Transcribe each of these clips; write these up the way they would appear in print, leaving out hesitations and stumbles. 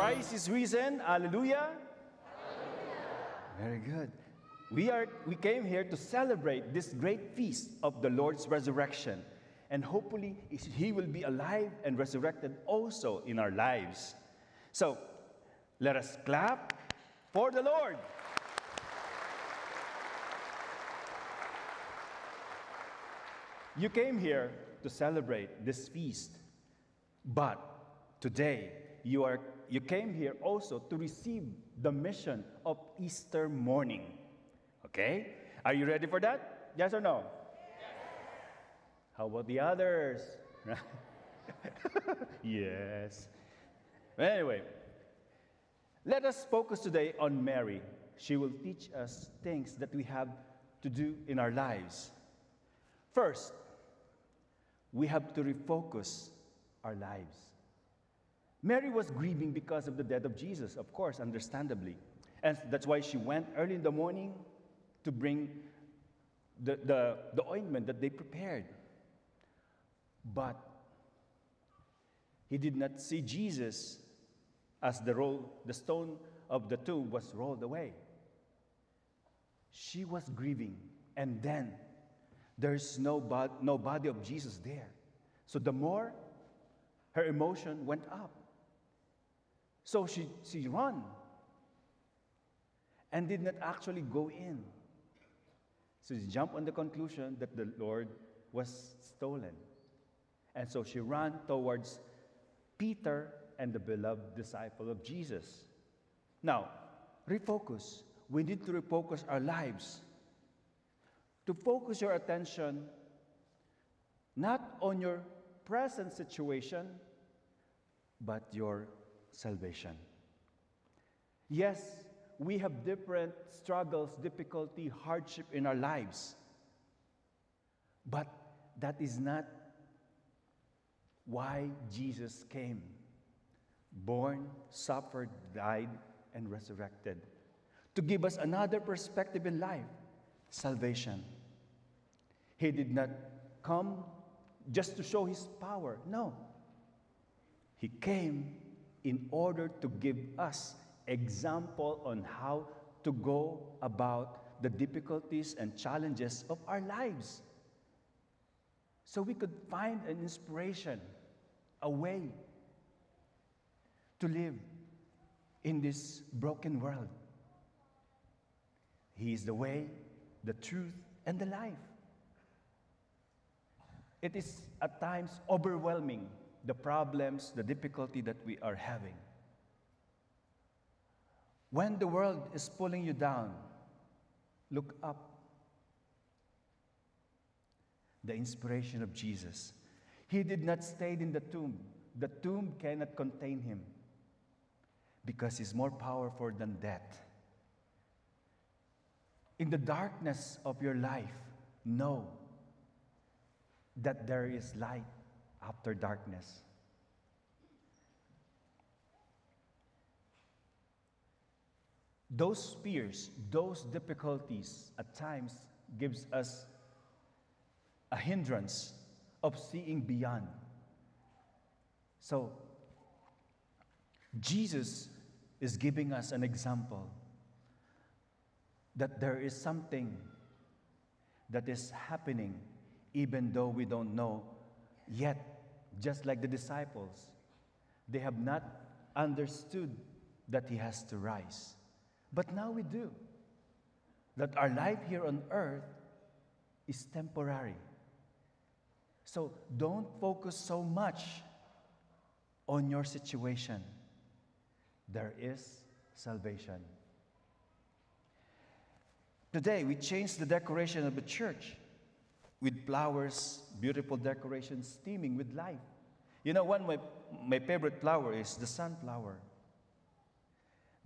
Christ is risen. Hallelujah. Very good. We came here to celebrate this great feast of the Lord's resurrection. And hopefully, He will be alive and resurrected also in our lives. So, let us clap for the Lord. You came here to celebrate this feast. But today, you came here also to receive the mission of Easter morning. Okay? Are you ready for that? Yes or no? How about the others? Yes. Anyway, let us focus today on Mary. She will teach us things that we have to do in our lives. First, we have to refocus our lives. Mary was grieving because of the death of Jesus, of course, understandably. And that's why she went early in the morning to bring the ointment that they prepared. But he did not see Jesus as the stone of the tomb was rolled away. She was grieving, and then there's no body of Jesus there. So the more her emotion went up. So she ran and did not actually go in. So she jumped on the conclusion that the Lord was stolen. And so she ran towards Peter and the beloved disciple of Jesus. Now, refocus. We need to refocus our lives. To focus your attention not on your present situation, but your salvation. Yes, we have different struggles, difficulty, hardship in our lives. But that is not why Jesus came. Born, suffered, died, and resurrected. To give us another perspective in life, salvation. He did not come just to show His power. No. He came in order to give us example on how to go about the difficulties and challenges of our lives. So we could find an inspiration, a way to live in this broken world. He is the way, the truth, and the life. It is at times overwhelming, the problems, the difficulty that we are having. When the world is pulling you down, look up. The inspiration of Jesus. He did not stay in the tomb. The tomb cannot contain Him because He's more powerful than death. In the darkness of your life, know that there is light after darkness. Those fears, those difficulties at times gives us a hindrance of seeing beyond. So, Jesus is giving us an example that there is something that is happening even though we don't know yet, just like the disciples. They have not understood that He has to rise. But now we do. That our life here on earth is temporary. So don't focus so much on your situation. There is salvation. Today, we changed the decoration of the church with flowers, beautiful decorations steaming with life. You know, my favorite flower is the sunflower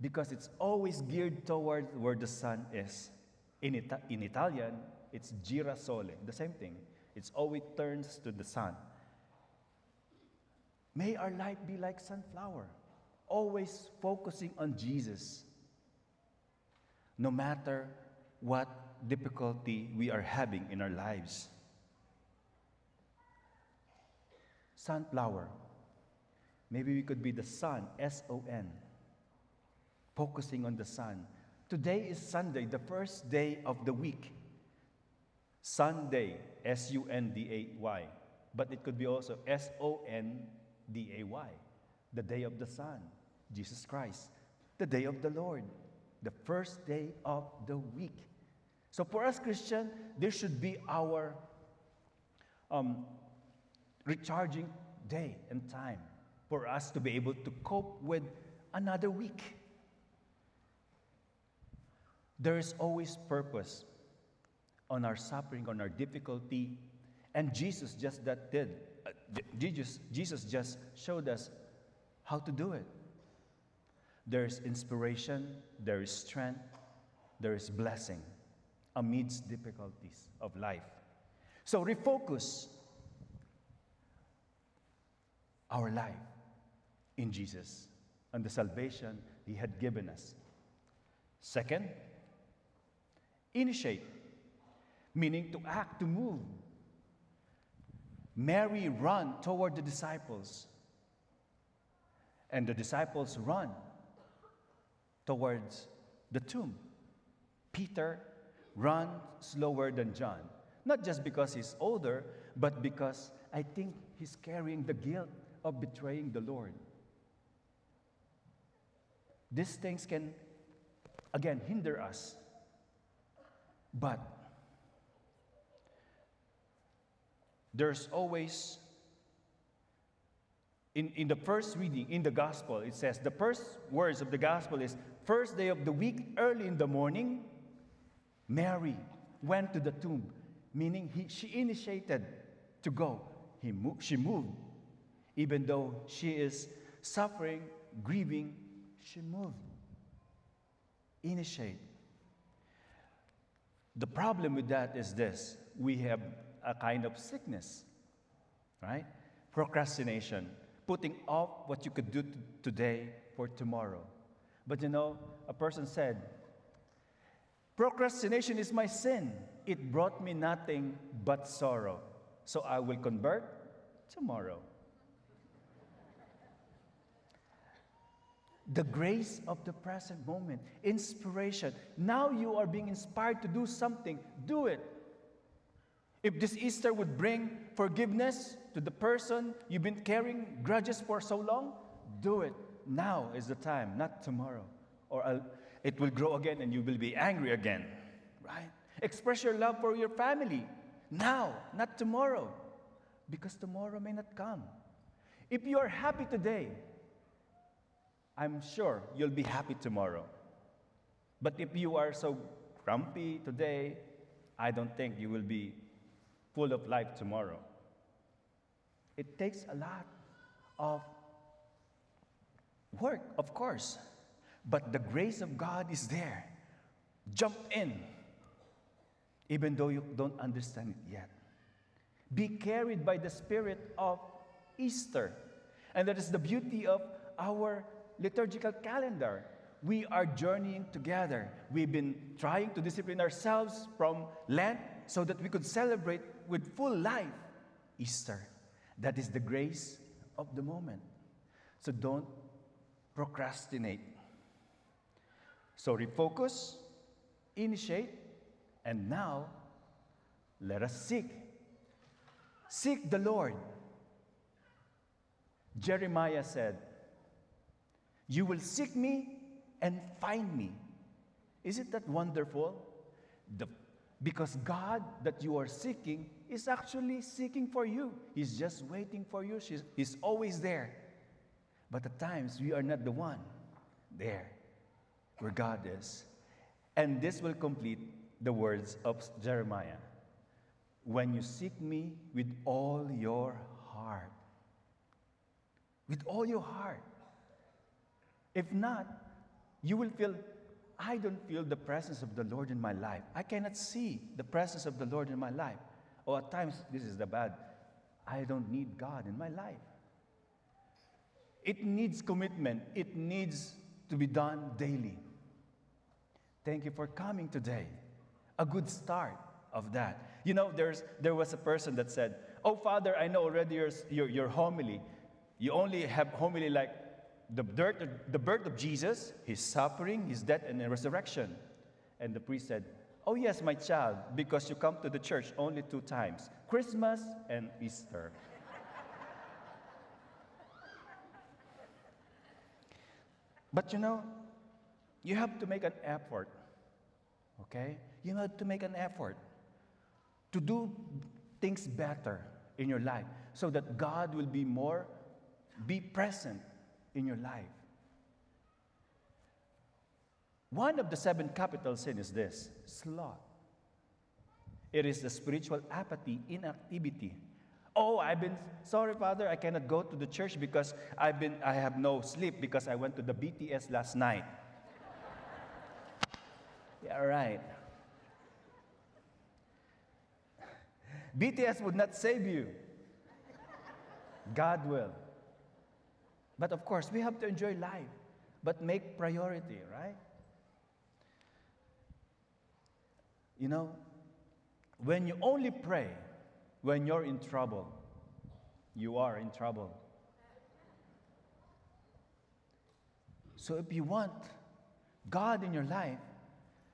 because it's always geared toward where the sun is. In Italian, it's girasole, the same thing. It's always turns to the sun. May our life be like sunflower, always focusing on Jesus. No matter what difficulty we are having in our lives. Sunflower. Maybe we could be the sun, S-O-N. focusing on the Son. Today is Sunday, the first day of the week. Sunday, S-U-N-D-A-Y. But it could be also S-O-N-D-A-Y. The day of the Son, Jesus Christ. The day of the Lord. The first day of the week. So for us Christians, this should be our recharging day and time for us to be able to cope with another week. There is always purpose on our suffering, on our difficulty, and Jesus just that did. Jesus just showed us how to do it. There is inspiration, there is strength, there is blessing amidst difficulties of life. So refocus our life in Jesus and the salvation He had given us. Second, initiate, meaning to act, to move. Mary ran toward the disciples, and the disciples run towards the tomb. Peter ran slower than John, not just because he's older, but because I think he's carrying the guilt of betraying the Lord. These things can, again, hinder us. But there's always, in the first reading, in the gospel, it says, the first words of the gospel is, first day of the week, early in the morning, Mary went to the tomb, meaning she initiated to go. She moved. Even though she is suffering, grieving, she moved. Initiate. The problem with that is this. We have a kind of sickness, right? Procrastination. Putting off what you could do today for tomorrow. But you know, a person said, procrastination is my sin. It brought me nothing but sorrow. So I will convert tomorrow. The grace of the present moment, inspiration. Now you are being inspired to do something, do it. If this Easter would bring forgiveness to the person you've been carrying grudges for so long, do it. Now is the time, not tomorrow. Or it will grow again and you will be angry again, right? Express your love for your family now, not tomorrow, because tomorrow may not come. If you are happy today, I'm sure you'll be happy tomorrow. But if you are so grumpy today, I don't think you will be full of life tomorrow. It takes a lot of work, of course, but the grace of God is there. Jump in, even though you don't understand it yet. Be carried by the spirit of Easter. And that is the beauty of our liturgical calendar. We are journeying together. We've been trying to discipline ourselves from Lent so that we could celebrate with full life Easter. That is the grace of the moment. So don't procrastinate. So refocus, initiate, and now let us seek. Seek the Lord. Jeremiah said, "You will seek me and find me." Isn't that wonderful? Because God that you are seeking is actually seeking for you. He's just waiting for you. He's always there. But at times, we are not the one there where God is. And this will complete the words of Jeremiah. When you seek me with all your heart. With all your heart. If not, you will feel, I don't feel the presence of the Lord in my life. I cannot see the presence of the Lord in my life. Or at times, this is the bad, I don't need God in my life. It needs commitment. It needs to be done daily. Thank you for coming today. A good start of that. You know, there was a person that said, "Oh, Father, I know already your homily. You only have homily like the birth of Jesus, his suffering, his death, and resurrection. And the priest said, "Oh yes, my child, because you come to the church only 2 times, Christmas and Easter." But you have to make an effort, okay? You have to make an effort to do things better in your life so that God will be present in your life. One of the 7 capital sins is this: sloth. It is the spiritual apathy, inactivity. "Oh, sorry, Father, I cannot go to the church because I have no sleep because I went to the BTS last night." Yeah, right. BTS would not save you. God will. But of course, we have to enjoy life, but make priority, right? When you only pray when you're in trouble, you are in trouble. So if you want God in your life,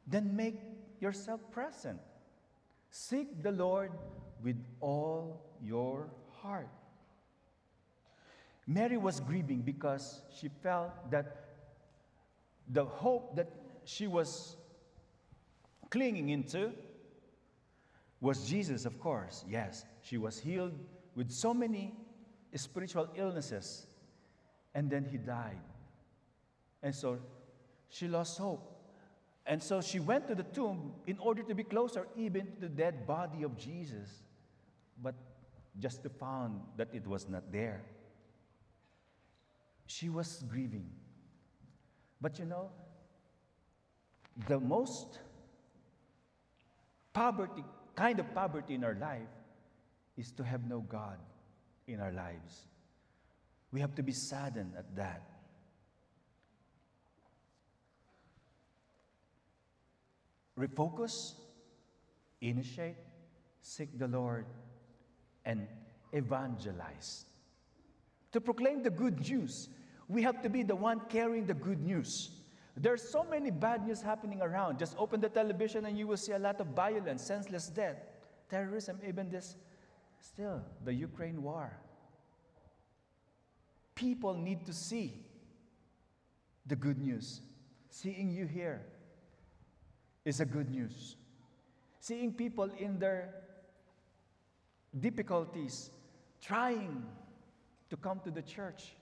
then make yourself present. Seek the Lord with all your heart. Mary was grieving because she felt that the hope that she was clinging into was Jesus, of course. Yes, she was healed with so many spiritual illnesses, and then he died. And so she lost hope. And so she went to the tomb in order to be closer even to the dead body of Jesus, but just to find that it was not there. She was grieving. But the most kind of poverty in our life is to have no God in our lives. We have to be saddened at that. Refocus, initiate, seek the Lord, and evangelize. To proclaim the good news, we have to be the one carrying the good news. There's so many bad news happening around. Just open the television and you will see a lot of violence, senseless death, terrorism, even the Ukraine war. People need to see the good news. Seeing you here is a good news. Seeing people in their difficulties, trying to come to the church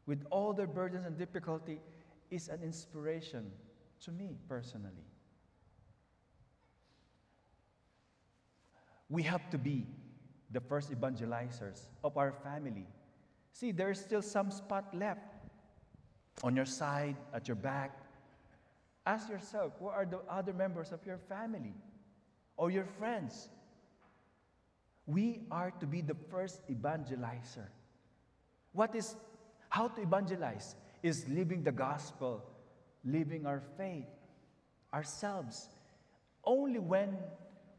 with all their burdens and difficulty is an inspiration to me personally. We have to be the first evangelizers of our family. See, there's still some spot left on your side, at your back. Ask yourself, who are the other members of your family or your friends? We are to be the first evangelizer. How to evangelize is living the gospel, living our faith, ourselves. Only when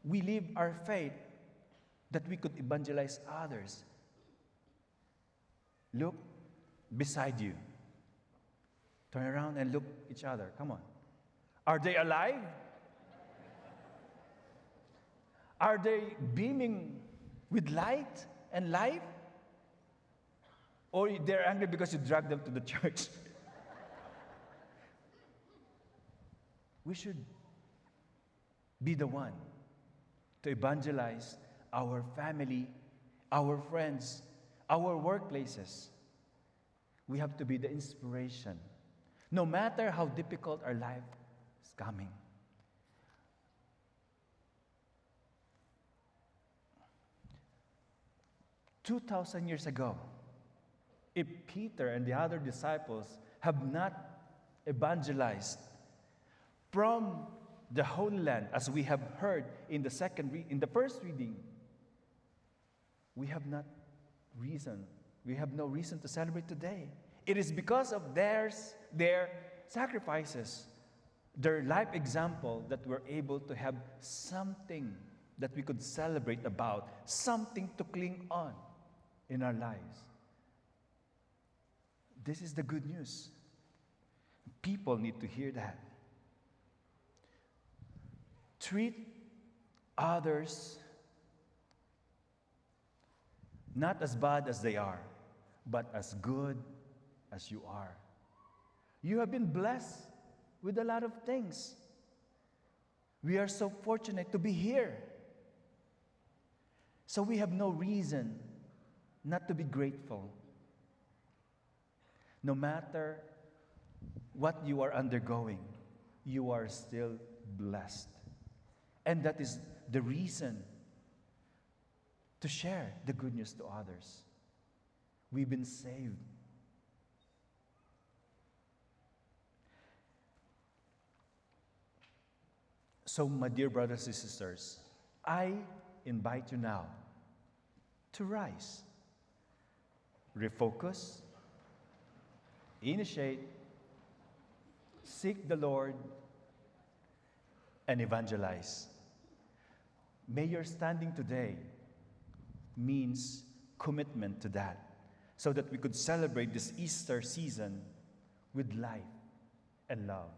we live our faith that we could evangelize others. Look beside you. Turn around and look each other. Come on. Are they alive? Are they beaming with light and life? Or they're angry because you dragged them to the church? We should be the one to evangelize our family, our friends, our workplaces. We have to be the inspiration. No matter how difficult our life is coming. "2,000 years ago, if Peter and the other disciples have not evangelized from the Holy Land, as we have heard in the first reading, we have no reason to celebrate today. It is because of their sacrifices, their life example, that we're able to have something that we could celebrate about, something to cling on in our lives. This is the good news. People need to hear that. Treat others not as bad as they are, but as good as you are. You have been blessed with a lot of things. We are so fortunate to be here. So we have no reason not to be grateful. No matter what you are undergoing, you are still blessed. And that is the reason to share the good news to others. We've been saved. So, my dear brothers and sisters, I invite you now to rise, refocus, initiate, seek the Lord, and evangelize. May your standing today means commitment to that, so that we could celebrate this Easter season with life and love.